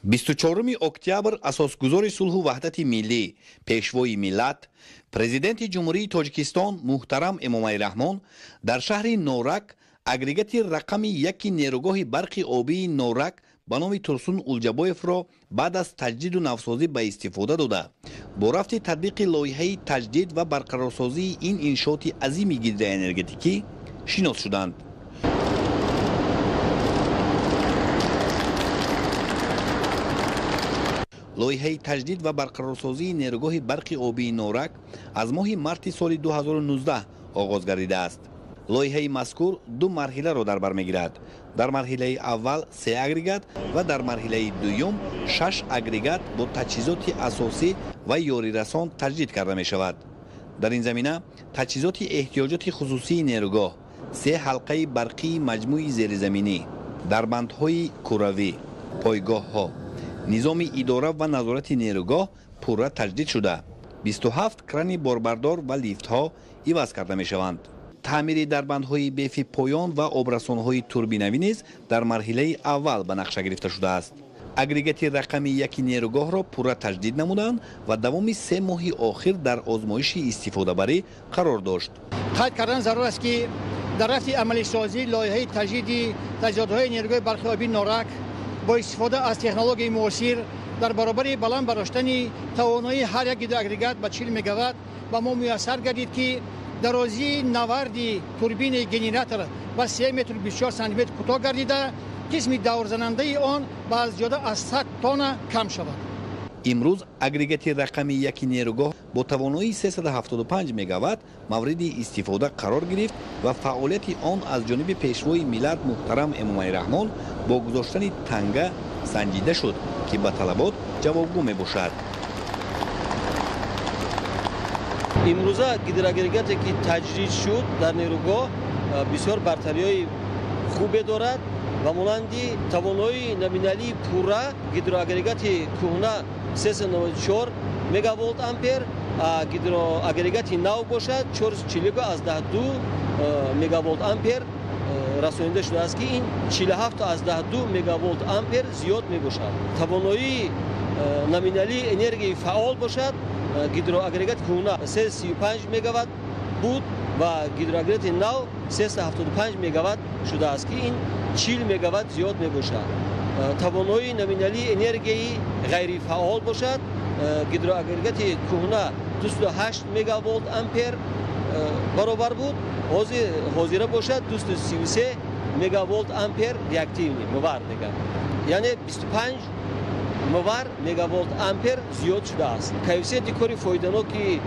24 октябр асосгузори сулҳу ваҳдати миллӣ, пешвои миллат, президенти ҷумҳурии Тоҷикистон муҳтарам Эмомалӣ Раҳмон дар шаҳри Норак агрегати рақами 1 нерӯгоҳи барқи обии Норак ба номи Турсун Улҷабоевро баъд аз таҷдиду навсозӣ ба истифода дода, бо рафти татбиқи лоиҳаи таҷдид ва барқарорсозии ин иншооти азими гидроэнергетикӣ шинос шуданд. лоиҳаи таҷдид ва барқарорсозии нерӯгоҳи барқи обии Норак аз моҳи марти соли 2019 оғоз гардидааст. лоиҳаи мазкур ду марҳиларо дар бар мегирад. дар марҳилаи аввал 3 агрегат ва дар марҳилаи дуюм 6 агрегат бо таҷҳизоти асосӣ ва ёрирасон таҷдид карда мешавад. дар ин замина таҷҳизоти эҳтиёҷоти хусусии нерӯгоҳ, 3 ҳалқаи барқии маҷмӯи зеризаминӣ, дарбандҳои куравӣ, пойгоҳҳо, низоми идора ва назорати нерӯгоҳ пурра таҷдид шуда, 27 крани борбардор ва лифтҳо иваз карда мешаванд. таъмири дарбандҳои бефи поён ва обрасонҳои турбинавӣ низ дар марҳилаи аввал ба нақша гирифта шудааст. агрегати рақами 1 нерӯгоҳро пурра таҷдид намуданд ва давоми 3 моҳи охир дар озмоиши истифодабарӣ қарор дошт. қайд кардан зарур аст ки дар рафти амалисозии лоиҳаи таҷдиди таҷҳизотҳои нерӯгоҳи барқи обии Норак бо истифода аз технологияи муосир дар баробари баланд бароштани тавоноии ҳар як гидроагрегат ба 40 мегаватт ба мо муяссар гардид ки дарозии наварди турбини генератор ба 3 метр 24 сантиметр кӯтоҳ гардида, қисми даврзанандаи он ба зиёда аз 100 тонна кам шавад. имрӯз агрегати рақами 1 нерӯгоҳ бо тавоноии 375 мегаватт мавриди истифода қарор гирифт ва фаъолияти он аз ҷониби пешвои миллат муҳтарам Эмомалӣ Раҳмон бо гузоштани танга санҷида шуд ки ба талабот ҷавобгӯ мебошад. имрӯза гидроагрегате ки таҷдид шуд дар нерӯгоҳ бисёр бартариҳои хубе дорад ва монанди тавоноии номиналии пурра гидроагрегати кӯҳна 394 мегаволт ампер, гидроагрегати нав бошад 442 мегаволт ампер расонида шудааст ки ин 47 аз 12 мегаволт ампер зиёд мебошад. тавоноии номиналии энергияи фаъол бошад, гидроагрегати кӯҳна 335 мегаватт буд ва гидроагрегати нав 375 мегаватт шудааст ки ин 40 мегаватт зиёд мебошад. тавоноии номиналии энергияи ғайрифаъол бошад, гидроагрегати кӯҳна 208 мегаволт ампер баробар буд, ҳозира бошад 233 мегаволт ампер реактивни мувар мегӯяд, яъне 25 мувар мегаволт ампер зиёд шудааст. кайфиятти кори фоиданоки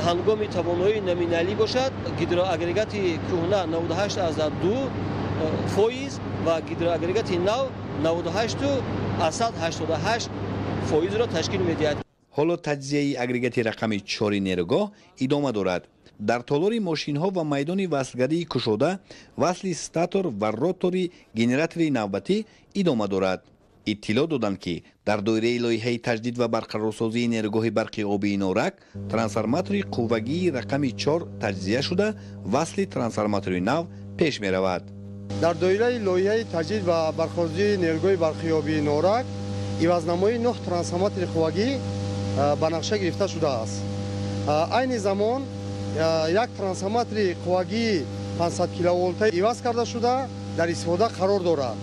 ҳангоми тавоноии номиналӣ бошад, гидроагрегати кӯҳна 98 аз 2 фоиз ва гидроагрегати нав 98 аз 188 фоизро ташкил медиҳад. ҳоло таҷзияи агрегати рақами 4 нерӯгоҳ идома дорад. дар толори мошинҳо ва майдони васлгарии кушода васли статор ва ротори генератори навбатӣ идома дорад. иттилоъ доданд ки дар доираи лоиҳаи таҷдид ва барқарорсозии нерӯгоҳи барқи обии Норак трансформатори қуввагии рақами 4 таҷзия шуда васли трансформатори нав пеш меравад. дар доираи лоиҳаи таҷдид ва барқарорсозии нерӯгоҳи барқи обии Норак ивазнамои 9 трансформатори қуввагӣ ба нақша гирифта шудааст. айни замон як трансформатори қуввагии 500 киловолта иваз карда шуда дар истифода қарор дорад.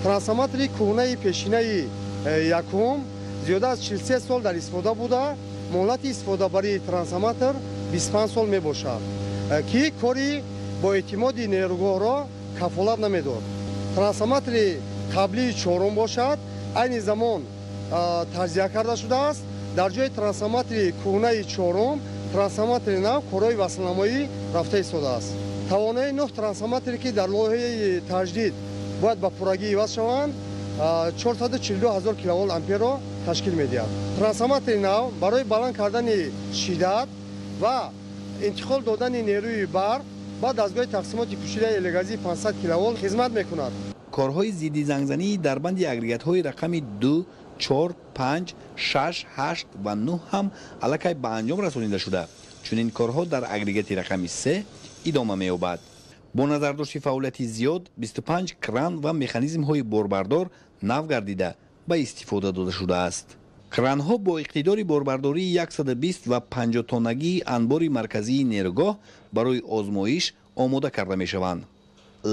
трансформатори кӯҳнаи пешинаи якум зиёда аз 43 сол дар истифода буда, муҳлати истифодабарии трансформатор 25 сол мебошад ки кори бо эътимоди нерӯгоҳро кафолат намедод. трансформатори қаблии чорум бошад, айни замон таҷзия карда шудааст. дар ҷои трансформатори кӯҳнаи чорум трансформатори нав корои васлнамоӣ рафта истодааст. тавонои 9 трансформаторе ки дар лоиҳаи таҷдид бояд ба пуррагӣ иваз шаванд 442 000 киловолт амперро ташкил медиҳад. трансформатори нав барои баланд кардани шиддат ва интиқол додани нерӯи барқ ба дастгоҳи тақсимоти кушодаи элегазии 500 киловолт хизмат мекунад. корҳои зидди зангзании дарбанди агрегатҳои рақами 2, 4, 5, 6, 8 ва 9 ҳам аллакай ба анҷом расонида шуда. чунин корҳо дар агрегати рақами 3 идома меёбад. бо назардошти фаъолияти зиёд 25 кран ва механизмҳои борбардор нав гардида ба истифода дода шудааст. кранҳо бо иқтидори борбардории 120 ва 50 тоннагии анбори марказии нерӯгоҳ барои озмоиш омода карда мешаванд.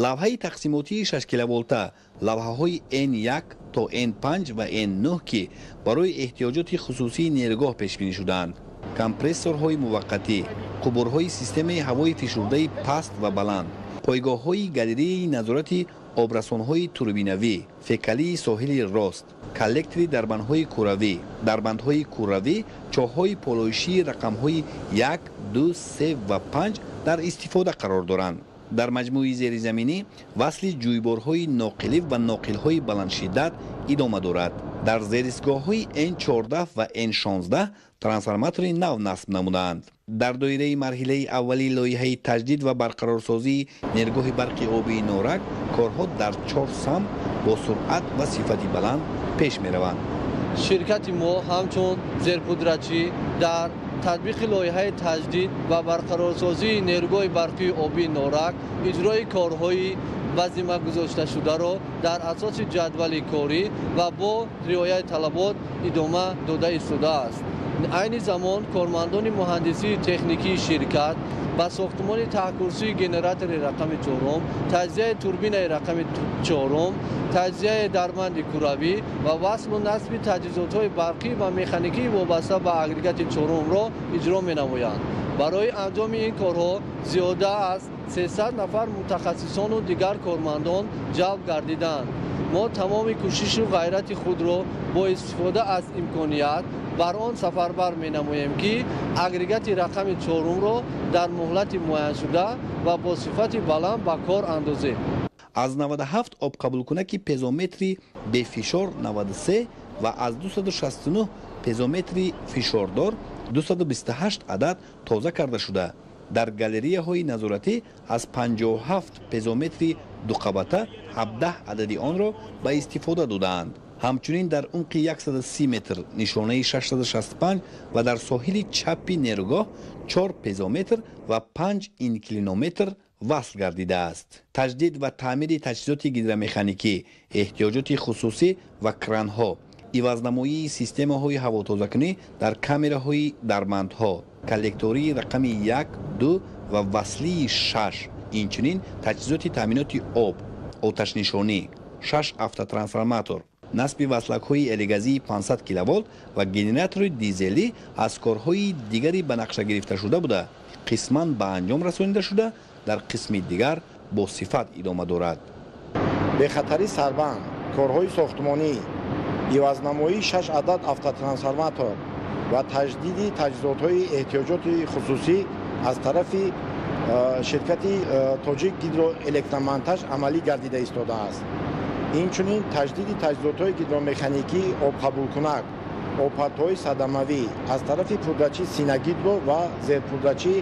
лавҳаи тақсимотии 6 киловолта, лавҳаҳои N1 то N5 ва N9 ки барои эҳтиёҷоти хусусии нерӯгоҳ пешбинӣ шудаанд, компрессорҳои муваққатӣ, қубурҳои системаи ҳавои фишурдаи паст ва баланд, пойгоҳҳои галереяи назорати обрасонҳои турбинавӣ, фекалии соҳили рост, коллектори дарбандҳои куравӣ, дарбандҳои куравӣ, чоҳҳои полоишии рақамҳои 1, 2, 3 ва 5 дар истифода қарор доранд. дар маҷмӯи зеризаминӣ васли ҷӯйборҳои ноқилӣ ва ноқилҳои баландшиддат идома дорад. дар зеристгоҳҳои N14 ва N16 трансформатори нав насб намудаанд. дар доираи марҳилаи аввалии лоиҳаи таҷдид ва барқарорсозии нерӯгоҳи барқи обии норак корҳо дар 4 самт бо суръат ва сифати баланд пеш мераванд. ширкати мо ҳамчун зерпудратчӣ дар татбиқи лоиҳаи таҷдид ва барқарорсозии нерӯгоҳи барқии обии норак иҷрои корҳои ба зимма гузошташударо дар асоси ҷадвали корӣ ва бо риояи талабот идома дода истодааст. айни замон кормандони муҳандисии техникии ширкат ба сохтмони таҳкурсии генератори рақами 4, таҷзияи турбинаи рақами 4, таҷзияи дарманди куравӣ ва васлу насби таҷҳизотҳои барқӣ ва механикии вобаста ба агрегати 4-ро иҷро менамоянд. барои анҷоми ин корҳо зиёда аз 300 нафар мутахассисону дигар кормандон ҷалб гардиданд. мо тамоми кӯшишу ғайрати худро бо истифода аз имконият бар он сафарбар менамоем ки агрегати рақами 4-ро дар муҳлати муайяншуда ва бо сифати баланд ба кор андозем. аз 97 обқабулкунаки пезометри бефишор 93 ва аз 269 пезометри фишордор 228 адад тоза карда шуда, дар галереяҳои назоратӣ аз 57 пезометри дуқабата 17 адади онро ба истифода додаанд. ҳамчунин дар умқи 130 метр нишонаи 665 ва дар соҳили чапи нерӯгоҳ 4 пезометр ва 5 инклинометр васл гардидааст. таҷдид ва таъмири таҷҳизоти гидромеханикӣ, эҳтиёҷоти хусусӣ ва кранҳо, ивазнамоии системаҳои ҳавотозакунӣ дар камераҳои дармандҳо, коллектории рақами 1, 2 ва васлии 6, инчунин таҷҳизоти таъминоти об, оташнишонӣ, 6 автотрансформатор, насби васлакҳои элегазии 500 киловолт ва генератори дизелӣ аз корҳои дигари ба нақша гирифта шуда буда, қисман ба анҷом расонида шуда, дар қисми дигар бо сифат идома дорад. бехатари сарбанд, корҳои сохтмонӣ, ивазнамоии 6 адад автотрансформатор ва таҷдиди таҷҳизотҳои эҳтиёҷоти хусусӣ аз тарафи ширкати тоҷик гидроэлектромонтаж амалӣ гардида истодааст. инчунин таҷдиди таҷҳизотҳои гидромеханикӣ, обқабулкунак, обпатҳои садамавӣ аз тарафи пурдачи Синагидро ва зерпурдачи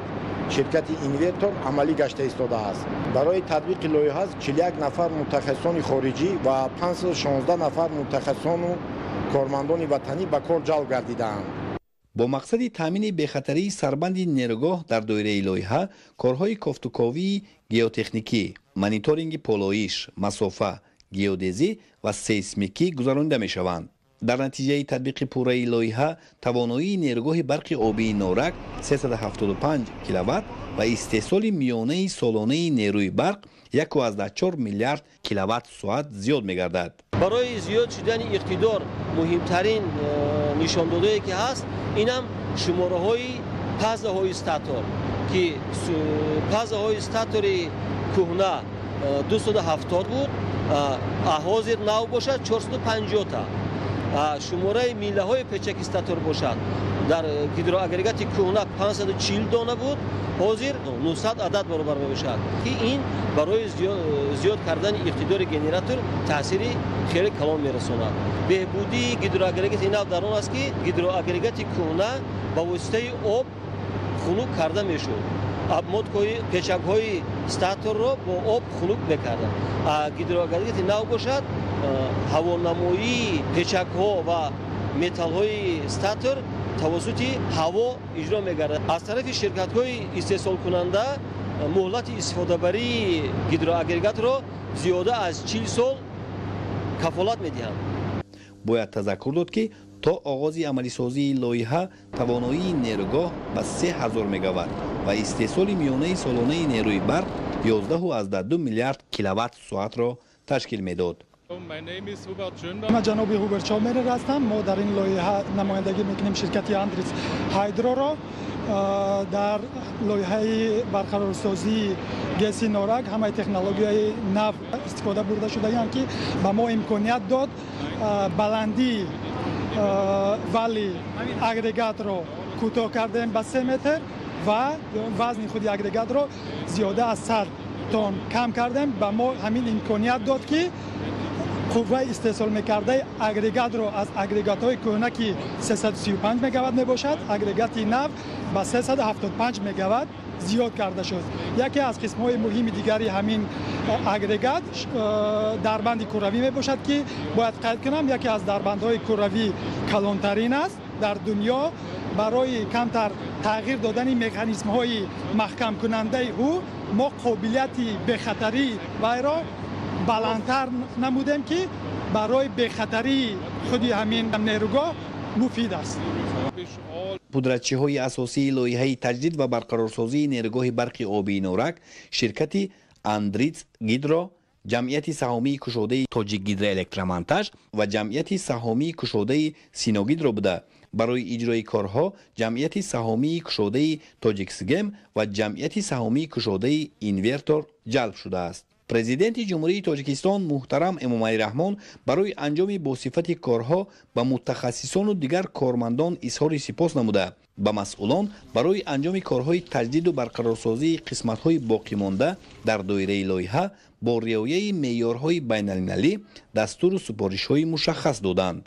ширкати инвертор амалӣ гашта истодааст. барои татбиқи лоиҳа 41 нафар мутахассисони хориҷӣ ва 516 нафар мутахассисону кормандони ватанӣ ба кор ҷалб гардидаанд. бо мақсади таъмини бехатарии сарбанди нерӯгоҳ дар доираи лоиҳа, корҳои кофтуковии геотехникӣ, мониторинги полоиш, масофа, геодезӣ ва сейсмикӣ гузаронида мешаванд. дар натиҷаи татбиқи пурраи лоиҳа тавоноии нерӯгоҳи барқи обии норак 375 киловатт ва истеҳсоли миёнаи солонаи нерӯи барқ 1.4 миллиард киловатт-соат зиёд мегардад. барои зиёд шудани иқтидор муҳимтарин нишондодое ки ҳаст, инам шумораҳои пазаҳои статор ки пазаҳои статори кӯҳна 270 буд, ҳозир нав бошад 450 та. шумораи миллаҳои печаки статор бошад, дар гидроагрегати кӯҳна 540 дона буд, ҳозир 900 адад баробар мебошад. ин барои зиёд кардани иқтидори генератор таъсири хеле калон мерасонад. беҳбудии гидроагрегати нав дар он аст ки гидроагрегати кӯҳна ба воситаи об хунук карда мешуд. модкои печакҳои статорро бо об хунук мекардад. гидроагрегати нав бошад, ҳавонамоии печакҳо ва металлҳои статор тавассути ҳаво иҷро мегардад. аз тарафи ширкатҳои истеҳсолкунанда муҳлати истифодабарии гидроагрегатро зиёда аз 40 сол кафолат медиҳанд. бояд тазаккур дод ки то оғози амалисозии лоиҳа тавоноии нерӯгоҳ ба 3000 мегаватт ва истеҳсоли миёнаи солонаи нерӯи барқ 11,2 миллиард киловатт-соатро ташкил медод. ҷаноби Ҳуберт Шомерер ҳастам. мо дар ин лоиҳа намояндагӣ мекунем ширкати Андритс Ҳайдроро. дар лоиҳаи барқарорсозии геси норак ҳамаи технологияи нав истифода бурда шудаанд ки ба мо имконият дод баландии вали агрегатро кӯтоҳ кардем ба 3 метр ва вазни худи агрегатро зиёда аз 100 тонн кам кардем. ба мо ҳамин имконият дод ки қувваи истеҳсол мекардаи агрегатро аз агрегатҳои кӯҳна ки 335 мегаватт мебошад, агрегати нав ба 375 мегаватт зиёд карда шуд. яке аз қисмҳои муҳими дигари ҳамин агрегат дарбанди кӯравӣ мебошад ки бояд қайд кунам, яке аз дарбандҳои кӯравӣ калонтарин аст дар дунё. барои камтар тағйир додани механизмҳои маҳкамкунандаи ӯ мо қобилияти бехатарии вайро баландтар намудем ки барои бехатарии худи ҳамин нерӯгоҳ муфид аст. пудратчиҳои асосии лоиҳаи таҷдид ва барқарорсозии нерӯгоҳи барқи обии норак ширкати Андритс Гидро, ҷамъияти саҳомии кушодаи Тоҷик Гидроэлектромонтаж ва ҷамъияти саҳомии кушодаи Синогидро буда барои иҷрои корҳо ҷамъияти саҳомии кушодаи Тоҷиксгем ва ҷамъияти саҳомии кушодаи Инвертор ҷалб шудааст. президенти ҷумҳурии Тоҷикистон муҳтарам Эмомалӣ Раҳмон барои анҷоми босифати корҳо ба мутахассисону дигар кормандон изҳори сипос намуда, ба масъулон барои анҷоми корҳои таҷдиду барқарорсозии қисматҳои боқимонда дар доираи лоиҳа бо риояи меъёрҳои байналмилалӣ дастуру супоришҳои мушаххас доданд.